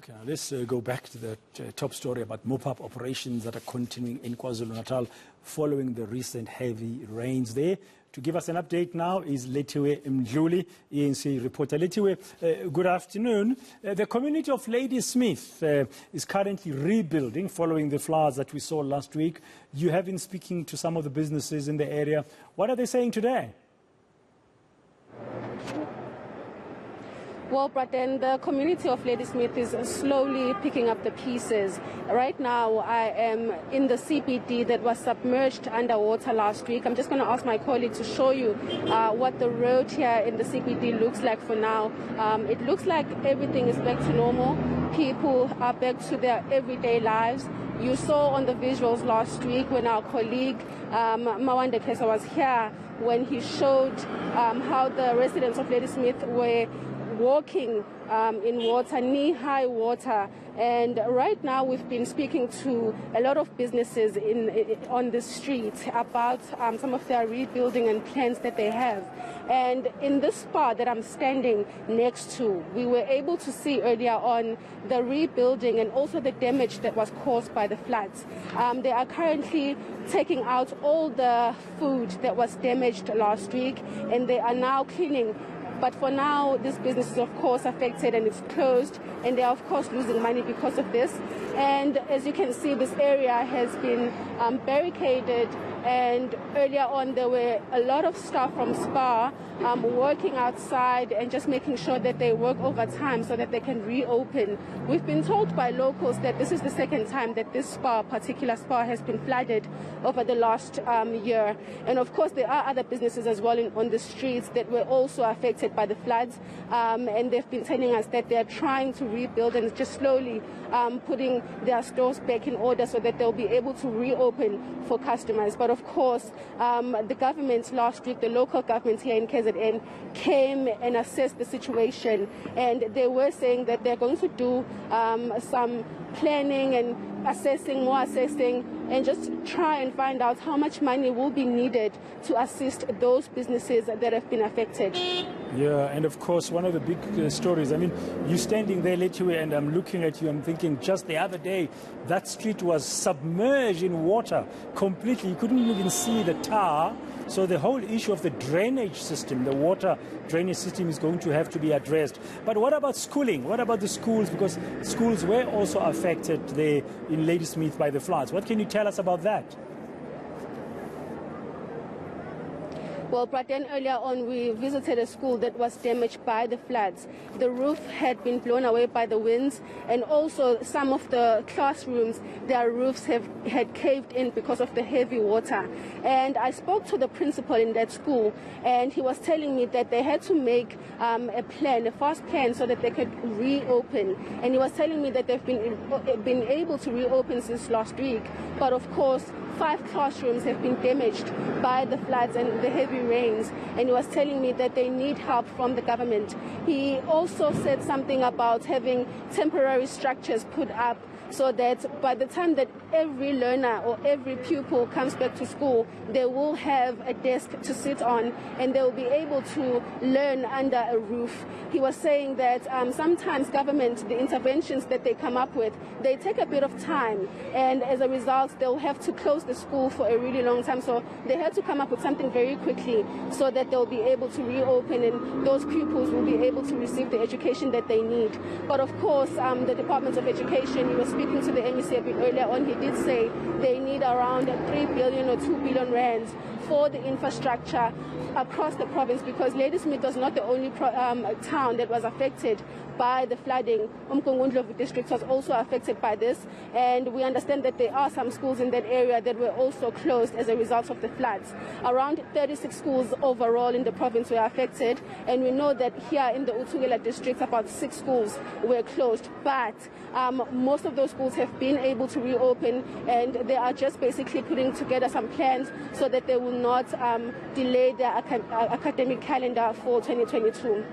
Okay, let's go back to the top story about mop-up operations that are continuing in KwaZulu-Natal following the recent heavy rains there. To give us an update now is Lethiwe Mdluli, eNCA reporter. Lethiwe, good afternoon. The community of Ladysmith is currently rebuilding following the floods that we saw last week. You have been speaking to some of the businesses in the area. What are they saying today? Well, Braden, the community of Ladysmith is slowly picking up the pieces. Right now, I am in the CBD that was submerged underwater last week. I'm just going to ask my colleague to show you what the road here in the CBD looks like for now. It looks like everything is back to normal. People are back to their everyday lives. You saw on the visuals last week when our colleague Mawande Kesa was here, when he showed how the residents of Ladysmith were walking in water, knee-high water. And right now we've been speaking to a lot of businesses on the street about some of their rebuilding and plans that they have. And in this spa that I'm standing next to, we were able to see earlier on the rebuilding and also the damage that was caused by the floods. They are currently taking out all the food that was damaged last week, and they are now cleaning. But for now, this business is, of course, affected and it's closed, and they're, of course, losing money because of this. And as you can see, this area has been barricaded, and earlier on there were a lot of staff from SPAR working outside and just making sure that they work overtime so that they can reopen. We've been told by locals that this is the second time that this particular SPAR has been flooded over the last year. And of course, there are other businesses as well on the streets that were also affected by the floods, and they've been telling us that they're trying to rebuild and just slowly putting their stores back in order so that they'll be able to reopen for customers. But of course, the government last week, the local government here in KZN, came and assessed the situation, and they were saying that they're going to do some planning and more assessing, and just try and find out how much money will be needed to assist those businesses that have been affected. Yeah, and of course, one of the big stories, I mean, you're standing there, Lethiwe, and I'm looking at you, I'm thinking just the other day, that street was submerged in water completely. You couldn't even see the tar. So the whole issue of the drainage system, the water drainage system, is going to have to be addressed. But what about schooling? What about the schools? Because schools were also affected there in Ladysmith by the floods. What can you tell us about that? Well, but then earlier on we visited a school that was damaged by the floods. The roof had been blown away by the winds, and also some of the classrooms, their roofs had caved in because of the heavy water. And I spoke to the principal in that school, and he was telling me that they had to make a fast plan so that they could reopen. And he was telling me that they've been able to reopen since last week, but of course 5 classrooms have been damaged by the floods and the heavy rains, and he was telling me that they need help from the government. He also said something about having temporary structures put up so that by the time that every learner or every pupil comes back to school, they will have a desk to sit on and they will be able to learn under a roof. He was saying that sometimes government, the interventions that they come up with, they take a bit of time, and as a result, they'll have to close the school for a really long time. So they had to come up with something very quickly so that they'll be able to reopen and those pupils will be able to receive the education that they need. But of course, the Department of Education, he was speaking to the MEC a bit earlier on, he did say they need around 3 billion or 2 billion rands for the infrastructure across the province, because Ladysmith was not the only town that was affected by the flooding. Umgungundlovu district was also affected by this, and we understand that there are some schools in that area that were also closed as a result of the floods. Around 36 schools overall in the province were affected, and we know that here in the Uthungela district about 6 schools were closed, but most of those schools have been able to reopen, and they are just basically putting together some plans so that they will not delay their academic calendar for 2022.